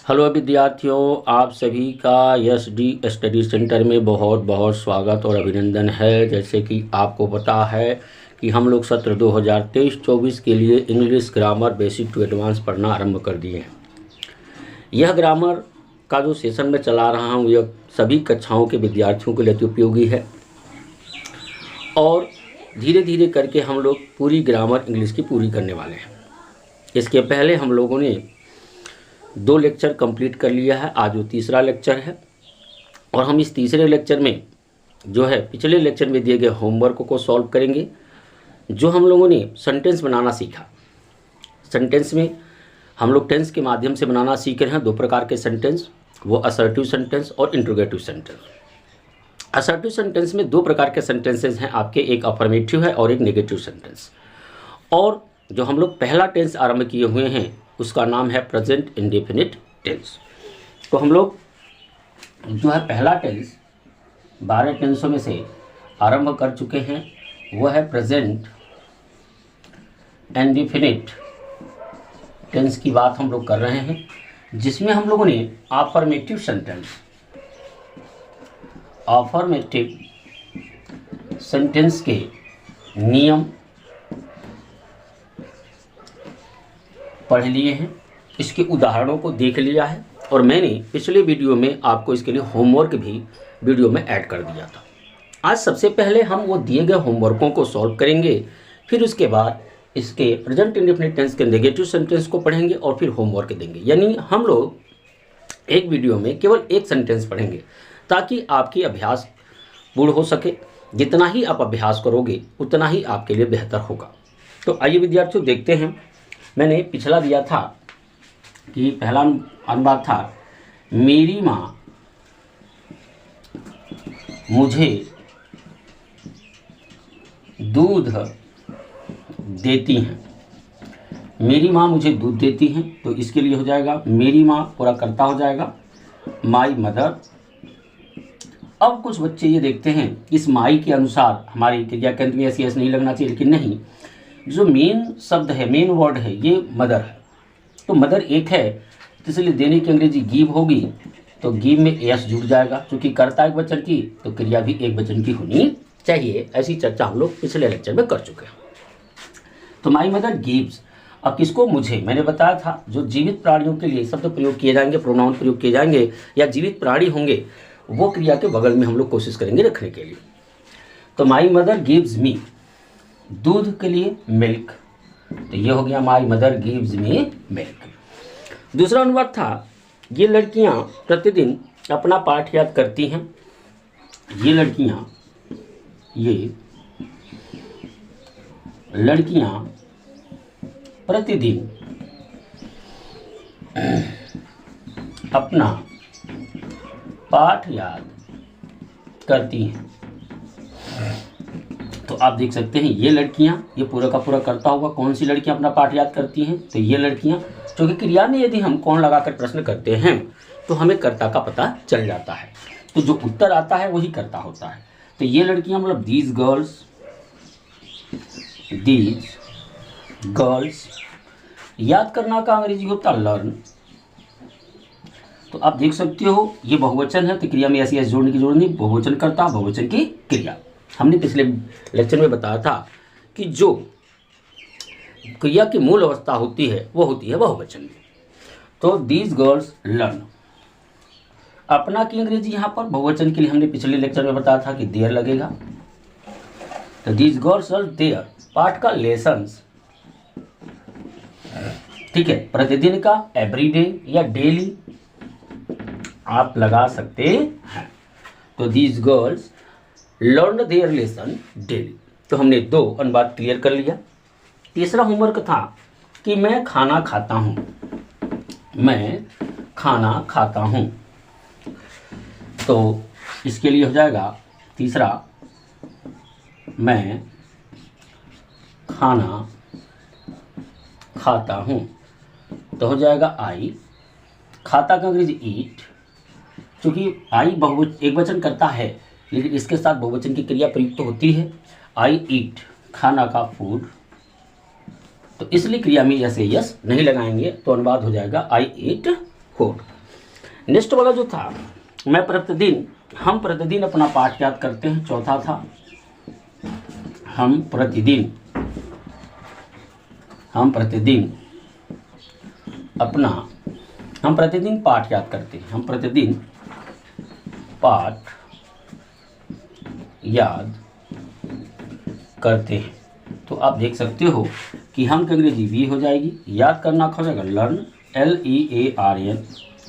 Hello विद्यार्थियों, आप सभी का यस डी स्टडी सेंटर में बहुत बहुत स्वागत और अभिनंदन है। जैसे कि आपको पता है कि हम लोग सत्र 2023-24 के लिए English grammar basic to advance पढ़ना आरंभ कर दिए हैं। यह ग्रामर का जो सेशन मैं चला रहा हूँ यह सभी कक्षाओं के विद्यार्थियों के लिए अति उपयोगी है और धीरे धीरे करके हम लोग पूरी ग्रामर इंग्लिश की पूरी करने वाले हैं। इसके पहले हम लोगों ने 2 लेक्चर कंप्लीट कर लिया है। आज वो तीसरा लेक्चर है और हम इस तीसरे लेक्चर में जो है पिछले लेक्चर में दिए गए होमवर्क को सॉल्व करेंगे। जो हम लोगों ने सेंटेंस बनाना सीखा, सेंटेंस में हम लोग टेंस के माध्यम से बनाना सीख रहे हैं। 2 प्रकार के सेंटेंस, वो असर्टिव सेंटेंस और इंट्रोगेटिव सेंटेंस। असर्टिव सेंटेंस में 2 प्रकार के सेंटेंसेस हैं आपके, एक अफर्मेटिव है और एक नेगेटिव सेंटेंस। और जो हम लोग पहला टेंस आरंभ किए हुए हैं उसका नाम है प्रेजेंट इंडेफिनिट टेंस। तो हम लोग जो है पहला टेंस 12 टेंसों में से आरंभ कर चुके हैं, वो है प्रेजेंट इंडेफिनिट टेंस की बात हम लोग कर रहे हैं, जिसमें हम लोगों ने अफर्मेटिव सेंटेंस के नियम पढ़ लिए हैं, इसके उदाहरणों को देख लिया है और मैंने पिछले वीडियो में आपको इसके लिए होमवर्क भी वीडियो में ऐड कर दिया था। आज सबसे पहले हम वो दिए गए होमवर्कों को सॉल्व करेंगे, फिर उसके बाद इसके प्रेजेंट इंडेफिनिट टेंस के नेगेटिव सेंटेंस को पढ़ेंगे और फिर होमवर्क देंगे। यानी हम लोग एक वीडियो में केवल एक सेंटेंस पढ़ेंगे ताकि आपकी अभ्यास पूर्ण हो सके। जितना ही आप अभ्यास करोगे उतना ही आपके लिए बेहतर होगा। तो आइए विद्यार्थियों देखते हैं। मैंने पिछला दिया था कि पहला अनुवाद था, मेरी माँ मुझे दूध देती हैं। मेरी माँ मुझे दूध देती हैं, तो इसके लिए हो जाएगा मेरी माँ पूरा करता हो जाएगा माई मदर। अब कुछ बच्चे ये देखते हैं इस माई के अनुसार हमारी क्रिया के अंत में ऐसी नहीं लगना चाहिए, लेकिन नहीं, जो मेन शब्द है, मेन वर्ड है, ये मदर है। तो मदर एक है, तो इसलिए देने की अंग्रेजी गिव होगी, तो गिव में एस जुड़ जाएगा। क्योंकि कर्ता एक वचन की तो क्रिया भी एक वचन की होनी चाहिए। ऐसी चर्चा हम लोग पिछले लेक्चर में कर चुके हैं। तो माई मदर गिव्स, अब किसको? मुझे। मैंने बताया था जो जीवित प्राणियों के लिए शब्द प्रयोग किए जाएंगे, प्रोनाउन प्रयोग किए जाएंगे या जीवित प्राणी होंगे, वो क्रिया के बगल में हम लोग कोशिश करेंगे रखने के लिए। तो माई मदर गिव्स मी, दूध के लिए मिल्क, तो ये हो गया my mother gives me milk. दूसरा अनुवाद था, ये लड़कियां प्रतिदिन अपना पाठ याद करती हैं। ये लड़कियां प्रतिदिन अपना पाठ याद करती हैं। तो आप देख सकते हैं ये लड़कियां, ये पूरा का पूरा करता हुआ कौन सी लड़कियां अपना पाठ याद करती हैं? तो ये लड़कियां, क्योंकि क्रिया में यदि हम कौन लगाकर प्रश्न करते हैं तो हमें कर्ता का पता चल जाता है, तो जो उत्तर आता है वही कर्ता होता है। तो ये लड़कियां मतलब दीज गर्ल्स। याद करना का अंग्रेजी होता लर्न। तो आप देख सकते हो ये बहुवचन है, तो क्रिया में ऐसी जोड़ने की जरूरत नहीं, बहुवचन कर्ता, बहुवचन की क्रिया। हमने पिछले लेक्चर में बताया था कि जो क्रिया की मूल अवस्था होती है वो होती है बहुवचन में। तो दीज गर्ल्स लर्न, अपना की अंग्रेजी यहाँ पर बहुवचन के लिए हमने पिछले लेक्चर में बताया था कि देयर लगेगा। तो दीज गर्ल्स लर्न देयर, पाठ का लेसन्स, ठीक है, प्रतिदिन का एवरीडे या डेली आप लगा सकते हैं। तो these girls learn their lesson daily. तो हमने 2 अनुवाद क्लियर कर लिया। तीसरा होमवर्क था कि मैं खाना खाता हूँ। मैं खाना खाता हूँ, तो इसके लिए हो जाएगा तीसरा, मैं खाना खाता हूँ, तो हो जाएगा आई। खाता का अंग्रेजी ईट, क्योंकि आई एक वचन करता है लेकिन इसके साथ बहुवचन की क्रिया प्रयुक्त होती है। आई ईट, खाना का फूड, तो इसलिए क्रिया में ऐसे यस नहीं लगाएंगे, तो अनुवाद हो जाएगा आई ईट फूड। नेक्स्ट वाला जो था, हम प्रतिदिन अपना पाठ याद करते हैं। चौथा था हम प्रतिदिन पाठ याद करते हैं। हम प्रतिदिन पाठ याद करते हैं। तो आप देख सकते हो कि हम की अंग्रेजी वी हो जाएगी, याद करना हो जाएगा लर्न, LEARN,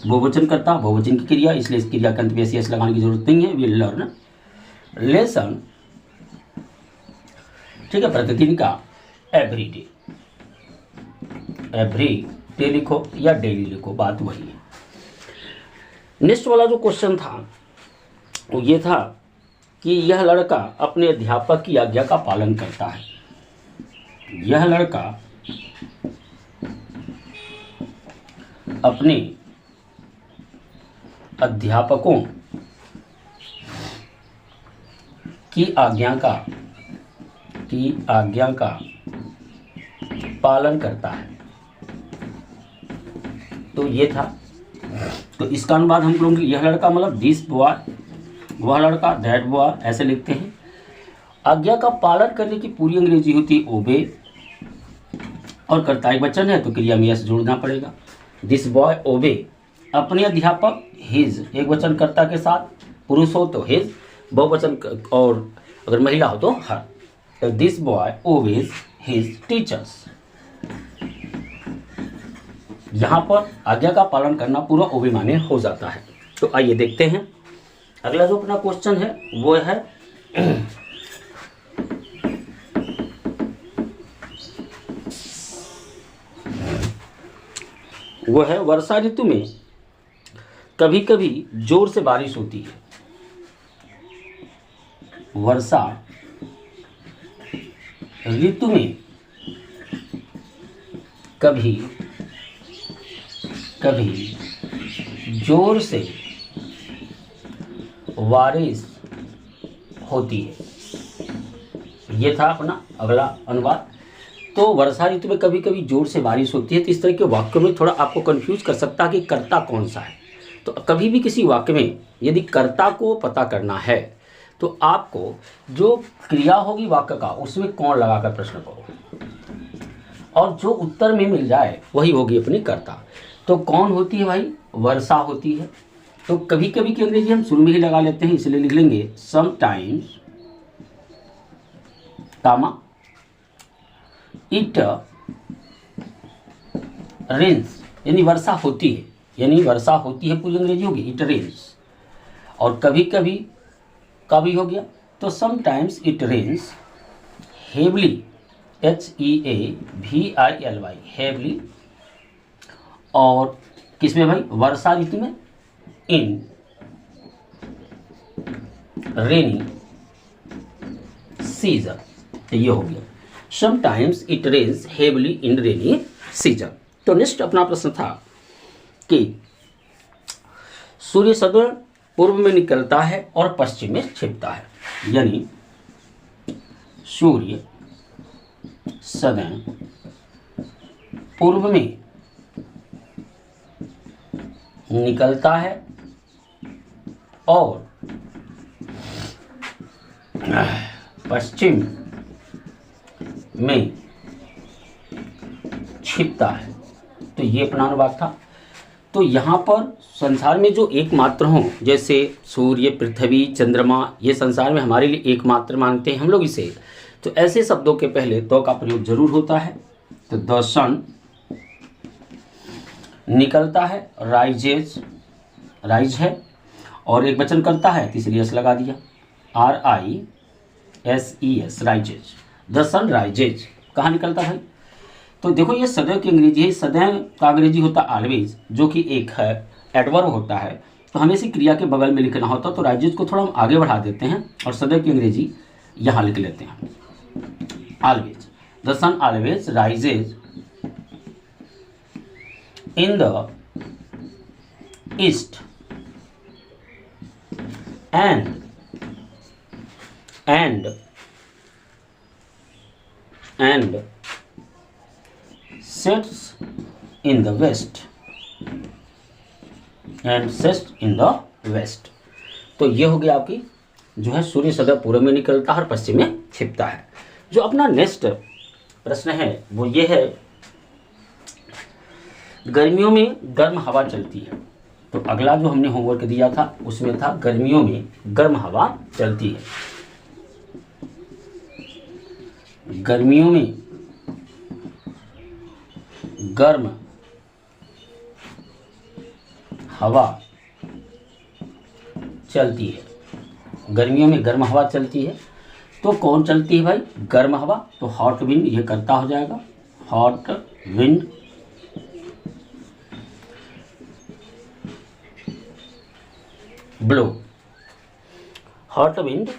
बहुवचन करता, बहुवचन की क्रिया, इसलिए इस क्रिया के अंत में एस लगाने की जरूरत नहीं है, वी लर्न, लेसन, ठीक है, प्रतिदिन का एवरी डे लिखो या डेली लिखो, बात वही है। नेक्स्ट वाला जो क्वेश्चन था वो ये था कि यह लड़का अपने अध्यापक की आज्ञा का पालन करता है। यह लड़का अपने अध्यापकों की आज्ञा का पालन करता है। तो ये था। तो इसका अनुवाद हम लोग यह लड़का मतलब दिस बॉय, वह लड़का दैट बॉय, ऐसे लिखते हैं। आज्ञा का पालन करने की पूरी अंग्रेजी होती है ओबे, और कर्ता एक वचन है तो क्रिया में यस जोड़ना पड़ेगा। दिस बॉय ओबे, अपने अध्यापक हिज, एक वचन कर्ता के साथ, पुरुष हो तो हिज, बहुवचन और अगर महिला हो तो हर। तो this boy obeys his teachers. यहाँ पर आज्ञा का पालन करना पूरा ओबे माने हो जाता है। तो आइए देखते हैं अगला जो अपना क्वेश्चन है वो है वर्षा ऋतु में कभी कभी जोर से बारिश होती है। वर्षा ऋतु में कभी जोर से बारिश होती है। ये था अपना अगला अनुवाद। तो वर्षा ऋतु में कभी कभी जोर से बारिश होती है। तो इस तरह के वाक्यों में थोड़ा आपको कंफ्यूज कर सकता है कि कर्ता कौन सा है। तो कभी भी किसी वाक्य में यदि कर्ता को पता करना है तो आपको जो क्रिया होगी वाक्य का उसमें कौन लगाकर प्रश्न करो, और जो उत्तर में मिल जाए वही होगी अपनी कर्ता। तो कौन होती है भाई? वर्षा होती है। तो कभी कभी की अंग्रेजी हम शुरू में ही लगा लेते हैं, इसलिए लिख लेंगे समटाइम्स कामा इट रेन्स, यानी वर्षा होती है, पूरी अंग्रेजी होगी इट रेन्स। और कभी कभी का भी हो गया तो sometimes it rains heavily, HEAVILY, heavily. और किसमें भाई? वर्षा ऋतु में इन रेनी सीजन। तो ये हो गया sometimes it rains heavily in rainy season. तो नेक्स्ट अपना प्रश्न था कि सूर्य सदैव पूर्व में निकलता है और पश्चिम में छिपता है। यानी सूर्य सदैव पूर्व में निकलता है और पश्चिम में छिपता है। तो ये अपना अनुवाद था। तो यहाँ पर संसार में जो एकमात्र हों, जैसे सूर्य, पृथ्वी, चंद्रमा, ये संसार में हमारे लिए एकमात्र मानते हैं हम लोग इसे। तो ऐसे शब्दों के पहले द का प्रयोग जरूर होता है। तो द सन निकलता है, राइजेज, राइज है, और एक वचन करता है तो इसलिए एस लगा दिया, RISES, rises. The sun rises, कहाँ निकलता है? तो देखो ये सदैव की अंग्रेजी है। सदैव का अंग्रेजी होता है ऑलवेज, जो कि एक है एडवर्ब होता है। तो हमें इसी क्रिया के बगल में लिखना होता। तो राइजेज को थोड़ा हम आगे बढ़ा देते हैं और सदैव की अंग्रेजी यहाँ लिख लेते हैं always. The sun always rises in the east and sets in the west. And sets in the west. तो ये हो गया आपकी जो है सूर्य सदैव पूर्व में निकलता है और पश्चिम में छिपता है। जो अपना नेक्स्ट प्रश्न है वो ये है, गर्मियों में गर्म हवा चलती है। तो अगला जो हमने होमवर्क दिया था उसमें था गर्मियों में गर्म हवा चलती है। गर्मियों में गर्म हवा चलती है। गर्मियों में गर्म हवा चलती है तो कौन चलती है भाई? गर्म हवा। तो हॉट विंड ये करता हो जाएगा, hot wind blow, hot wind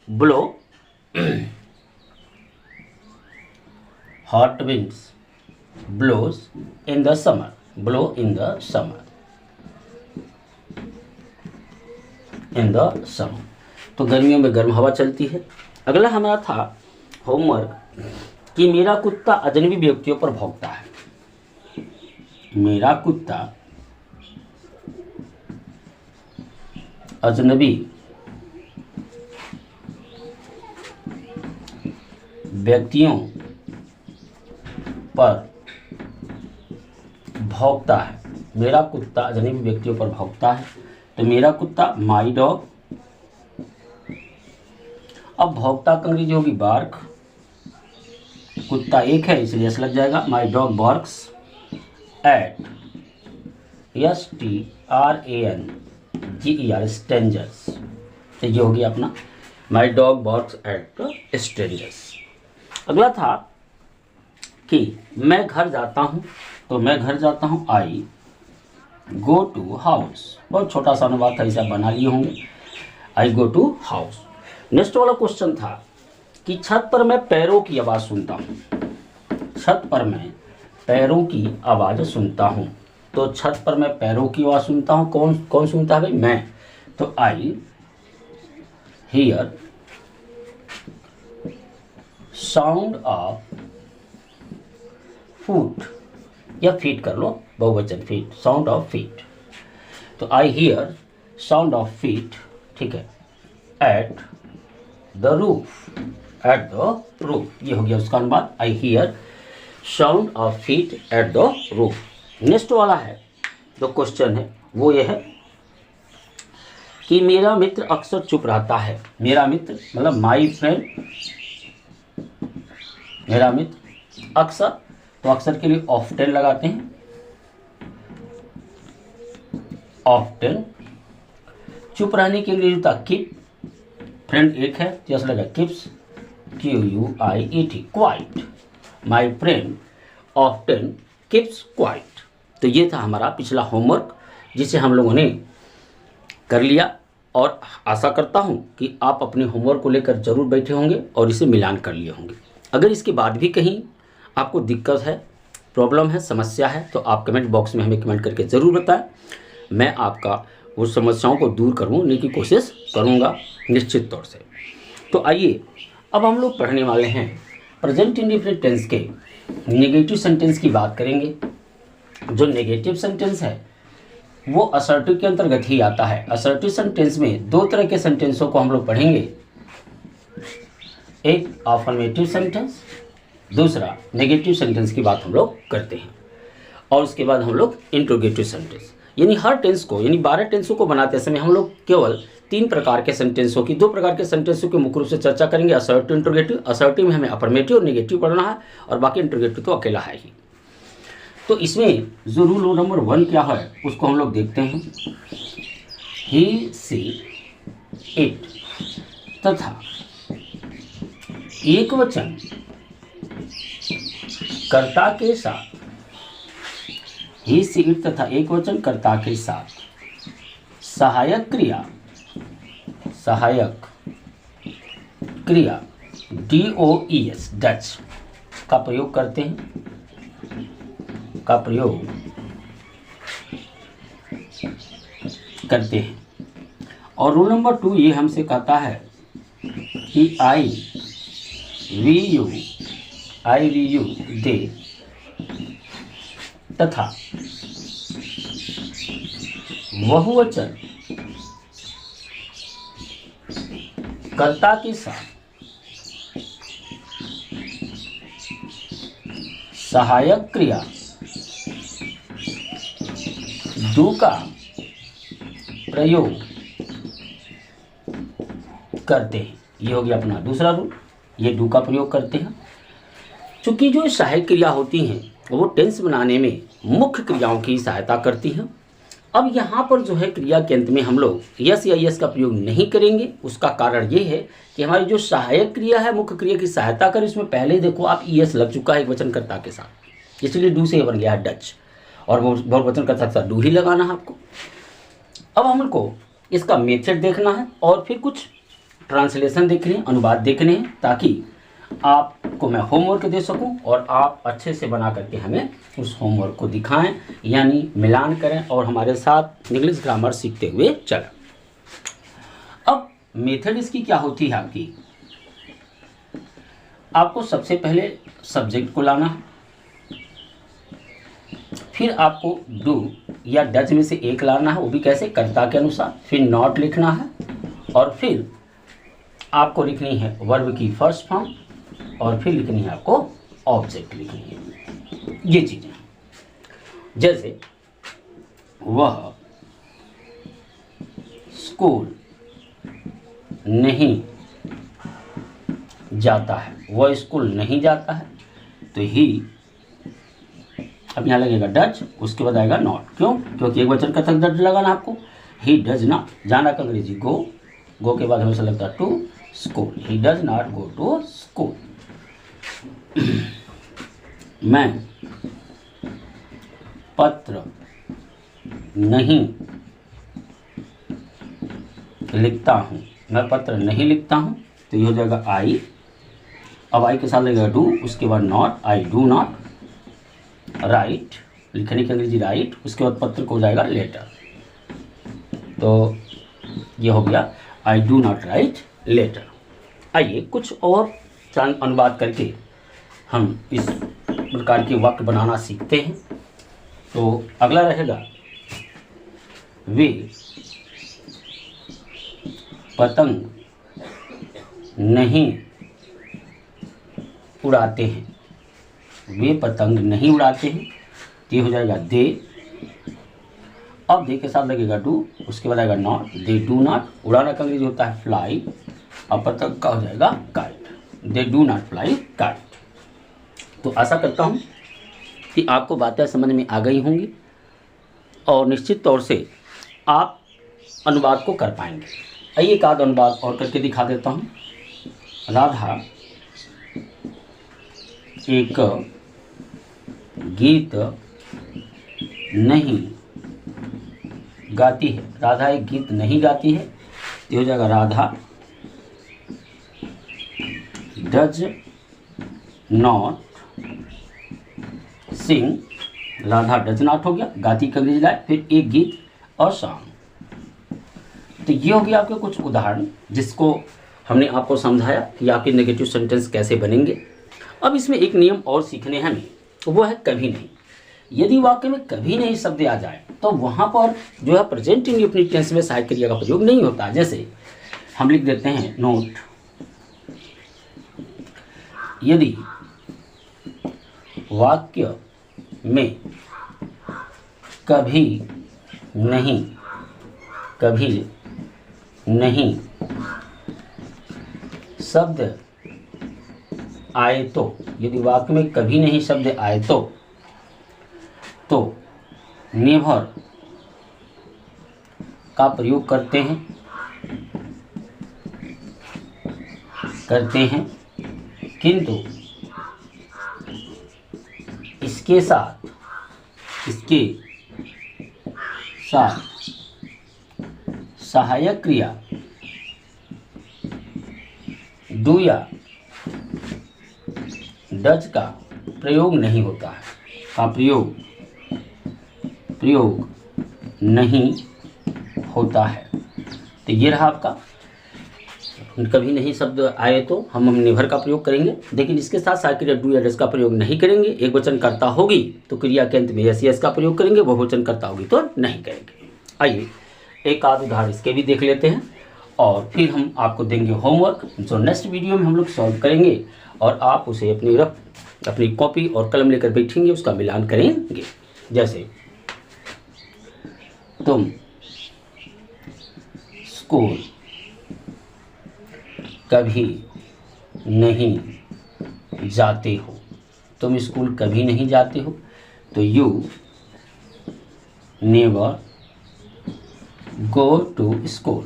blow, hot winds blows in the summer, blow in the summer, in the summer. तो गर्मियों में गर्म हवा चलती है। अगला हमारा था होमवर्क कि मेरा कुत्ता अजनबी व्यक्तियों पर भौंकता है। मेरा कुत्ता अजनबी व्यक्तियों पर भौंकता है। मेरा कुत्ता अजनबी व्यक्तियों पर भौंकता है। तो मेरा कुत्ता माई डॉग, अब भौंकता का अंग्रेजी होगी बार्क, कुत्ता एक है इसलिए एस लग जाएगा। My dog barks at STRANGER strangers. तो ये हो गया अपना my dog barks at strangers. अगला था कि मैं घर जाता हूँ। तो मैं घर जाता हूँ आई गो टू हाउस। बहुत छोटा सा अनुवाद था, इसे आप बना लिए होंगे। आई गो टू हाउस। नेक्स्ट वाला क्वेश्चन था कि छत पर मैं पैरों की आवाज़ सुनता हूँ। छत पर मैं पैरों की आवाज़ सुनता हूँ। तो छत पर मैं पैरों की आवाज़ सुनता हूँ। कौन कौन सुनता है भाई? मैं। तो I hear sound of foot, या फीट कर लो, बहुवचन फीट, साउंड ऑफ फीट। तो I hear sound of feet, ठीक है, at the roof, at the roof. ये हो गया उसका अनुवाद, I hear sound of feet at the roof. Next वाला है जो क्वेश्चन है वो ये है कि मेरा मित्र अक्सर चुप रहता है। मेरा मित्र मतलब माई फ्रेंड, मेरा मित्र अक्सर, तो अक्सर के लिए ऑफ्टन लगाते हैं, ऑफ्टन। चुप रहने के लिए होता कीप, फ्रेंड एक है जैसा लगा keeps, QUIET, quiet. My friend often keeps quiet. तो ये था हमारा पिछला होमवर्क जिसे हम लोगों ने कर लिया, और आशा करता हूँ कि आप अपने होमवर्क को लेकर जरूर बैठे होंगे और इसे मिलान कर लिए होंगे। अगर इसके बाद भी कहीं आपको दिक्कत है, प्रॉब्लम है, समस्या है, तो आप कमेंट बॉक्स में हमें कमेंट करके ज़रूर बताएं। मैं आपका उस समस्याओं को दूर करने की कोशिश करूँगा निश्चित तौर से। तो आइए अब हम लोग पढ़ने वाले हैं प्रेजेंट इंडेफिनिट टेंस के नेगेटिव सेंटेंस की बात करेंगे। जो नेगेटिव सेंटेंस है वो असर्टिव के अंतर्गत ही आता है। असर्टिव सेंटेंस में दो तरह के सेंटेंसों को हम लोग पढ़ेंगे, एक अफर्मेटिव सेंटेंस, दूसरा नेगेटिव सेंटेंस की बात हम लोग करते हैं, और उसके बाद हम लोग इंट्रोगेटिव सेंटेंस। यानी हर टेंस को, यानी 12 टेंसों को बनाते समय हम लोग केवल 3 प्रकार के सेंटेंसों की, 2 प्रकार के सेंटेंसों की मुख्य रूप से चर्चा करेंगे, असर्टिव, इंट्रोगेटिव। असर्टिव में हमें अफर्मेटिव और नेगेटिव पढ़ना है, और बाकी इंट्रोगेटिव तो अकेला है ही। तो इसमें जो रूल नंबर 1 क्या है उसको हम लोग देखते हैं। ही, सी, इट तथा एक वचन कर्ता के साथ, ही, सी, इट तथा एक वचन कर्ता के साथ सहायक क्रिया DOES डच का प्रयोग करते हैं, और रूल नंबर 2 ये हमसे कहता है कि आई वी यू दे तथा बहुवचन कर्ता के साथ सहायक क्रिया डू का प्रयोग करते हैं। ये हो गया अपना दूसरा रूल, ये डू का प्रयोग करते हैं। चूंकि जो सहायक क्रिया होती हैं वो टेंस बनाने में मुख्य क्रियाओं की सहायता करती हैं। अब यहाँ पर जो है क्रिया के अंत में हम लोग यस या यस का प्रयोग नहीं करेंगे। उसका कारण ये है कि हमारी जो सहायक क्रिया है मुख्य क्रिया की सहायता कर, इसमें पहले देखो आप यस लग चुका है एक वचनकर्ता के साथ, इसलिए डू से बन गया है डच, और वो बहुवचनकर्ता के साथ डू ही लगाना है आपको। अब हमको इसका मेथड देखना है और फिर कुछ ट्रांसलेशन देखने हैं, अनुवाद देखने हैं, ताकि आपको मैं होमवर्क दे सकूं और आप अच्छे से बना करके हमें उस होमवर्क को दिखाएं, यानी मिलान करें और हमारे साथ इंग्लिश ग्रामर सीखते हुए चलें। अब मेथड इसकी क्या होती है आपको सबसे पहले सब्जेक्ट को लाना है, फिर आपको डू या डच में से एक लाना है, वो भी कैसे, कर्ता के अनुसार, फिर नॉट लिखना है और फिर आपको लिखनी है वर्ब की फर्स्ट फॉर्म और फिर लिखनी है आपको ऑब्जेक्ट लिखनी है। ये चीजें जैसे वह स्कूल नहीं जाता है, वह स्कूल नहीं जाता है, तो ही अब यहाँ लगेगा डज, उसके बाद आएगा नॉट। क्यों? क्योंकि एक वचन का तक डज लगाना आपको। ही डज नॉट, जाना का अंग्रेजी गो, गो के बाद हमेशा लगता है to school, he does not go to school. मैं पत्र नहीं लिखता हूँ, मैं पत्र नहीं लिखता हूँ, तो ये हो जाएगा आई। अब आई के साथ लगेगा डू, उसके बाद not, I do not right, लिखने की अंग्रेजी राइट, उसके बाद पत्र को हो जाएगा लेटर। तो ये हो गया I do not write letter. आइए कुछ और अनुवाद करके हम इस प्रकार के वाक्य बनाना सीखते हैं। तो अगला रहेगा वे पतंग नहीं उड़ाते हैं, वे पतंग नहीं उड़ाते हैं, ये हो जाएगा दे। अब दे के साथ लगेगा डू, उसके बाद आएगा नॉट, दे डू नॉट, उड़ाना का अंग्रेजी होता है फ्लाई, अब पतंग का हो जाएगा kite, they do not fly kite. तो आशा करता हूँ कि आपको बातें समझ में आ गई होंगी और निश्चित तौर से आप अनुवाद को कर पाएंगे। आइए एक आध अनुवाद और करके दिखा देता हूँ। राधा एक गीत नहीं गाती है, राधा एक गीत नहीं गाती है, तो हो जाएगा Radha does not sing, Radha does not हो गया, गाती का अंग्रेजी लाए, फिर एक गीत और सॉन्ग। तो ये हो गया आपके कुछ उदाहरण जिसको हमने आपको समझाया कि आपके नेगेटिव सेंटेंस कैसे बनेंगे। अब इसमें एक नियम और सीखने हैं हमें, वो है कभी नहीं। यदि वाक्य में कभी नहीं शब्द आ जाए तो वहाँ पर जो है प्रेजेंट इंडेफिनिट टेंस में सहायक क्रिया का प्रयोग नहीं होता। जैसे हम लिख देते हैं नोट, यदि वाक्य में कभी नहीं शब्द आए तो, यदि वाक्य में कभी नहीं शब्द आए तो नेवर का प्रयोग करते हैं, किंतु इसके साथ सहायक क्रिया डू या डज का प्रयोग नहीं होता है, का प्रयोग नहीं होता है। तो ये रहा आपका, कभी नहीं शब्द आए तो हम नेवर का प्रयोग करेंगे, लेकिन इसके साथ सहायक क्रिया डू या डज का प्रयोग नहीं करेंगे। एक वचन कर्ता होगी तो क्रिया के अंत में यस यस का प्रयोग करेंगे, बहुवचन कर्ता होगी तो नहीं करेंगे। आइए एक आध उदाहरण इसके भी देख लेते हैं और फिर हम आपको देंगे होमवर्क जो नेक्स्ट वीडियो में हम लोग सॉल्व करेंगे और आप उसे अपनी कॉपी और कलम लेकर बैठेंगे, उसका मिलान करेंगे। जैसे तुम स्कूल कभी नहीं जाते हो, तुम स्कूल कभी नहीं जाते हो, तो you never go to school.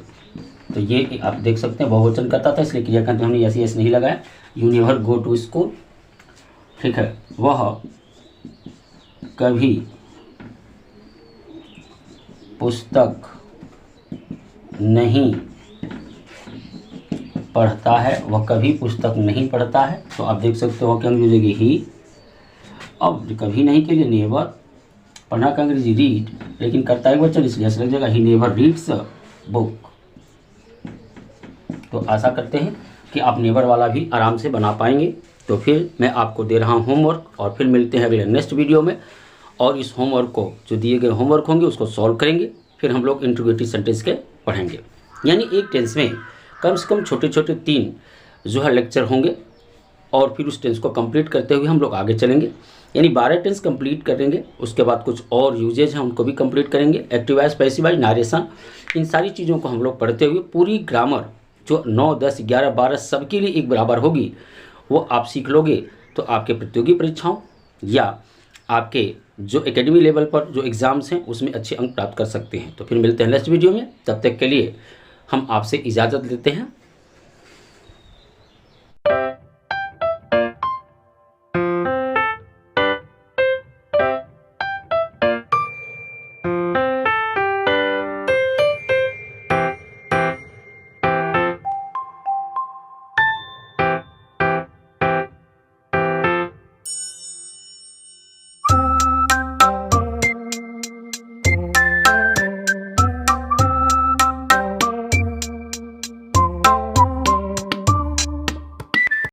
तो ये आप देख सकते हैं बहुवचन करता था, इसलिए क्रियाखंड हमने ऐसी ऐसे नहीं लगाया, you never go to school. ठीक है, वह कभी पुस्तक नहीं पढ़ता है, वह कभी पुस्तक नहीं पढ़ता है। तो आप देख सकते हो क्या यूज होगी ही। अब कभी नहीं के लिए नेवर, पढ़ना का अंग्रेजी रीड, लेकिन करता है वचन इसलिए ऐसा लग जाएगा he never reads a book. तो आशा करते हैं कि आप नेवर वाला भी आराम से बना पाएंगे। तो फिर मैं आपको दे रहा हूँ होमवर्क और फिर मिलते हैं अगले नेक्स्ट वीडियो में। और इस होमवर्क को जो दिए गए होमवर्क होंगे उसको सॉल्व करेंगे, फिर हम लोग इंट्रोगेटिव सेंटेंस के पढ़ेंगे। यानी एक टेंस में कम से कम छोटे छोटे 3 जो है लेक्चर होंगे और फिर उस टेंस को कंप्लीट करते हुए हम लोग आगे चलेंगे। यानी 12 टेंस कंप्लीट करेंगे, उसके बाद कुछ और यूजेज हैं उनको भी कंप्लीट करेंगे। Active voice, passive voice, narration, इन सारी चीज़ों को हम लोग पढ़ते हुए पूरी ग्रामर जो 9, 10, 11, 12 सबके लिए एक बराबर होगी वो आप सीख लोगे। तो आपके प्रतियोगी परीक्षाओं या आपके जो एकेडमी लेवल पर जो एग्ज़ाम्स हैं उसमें अच्छे अंक प्राप्त कर सकते हैं। तो फिर मिलते हैं नेक्स्ट वीडियो में, तब तक के लिए हम आपसे इजाज़त लेते हैं।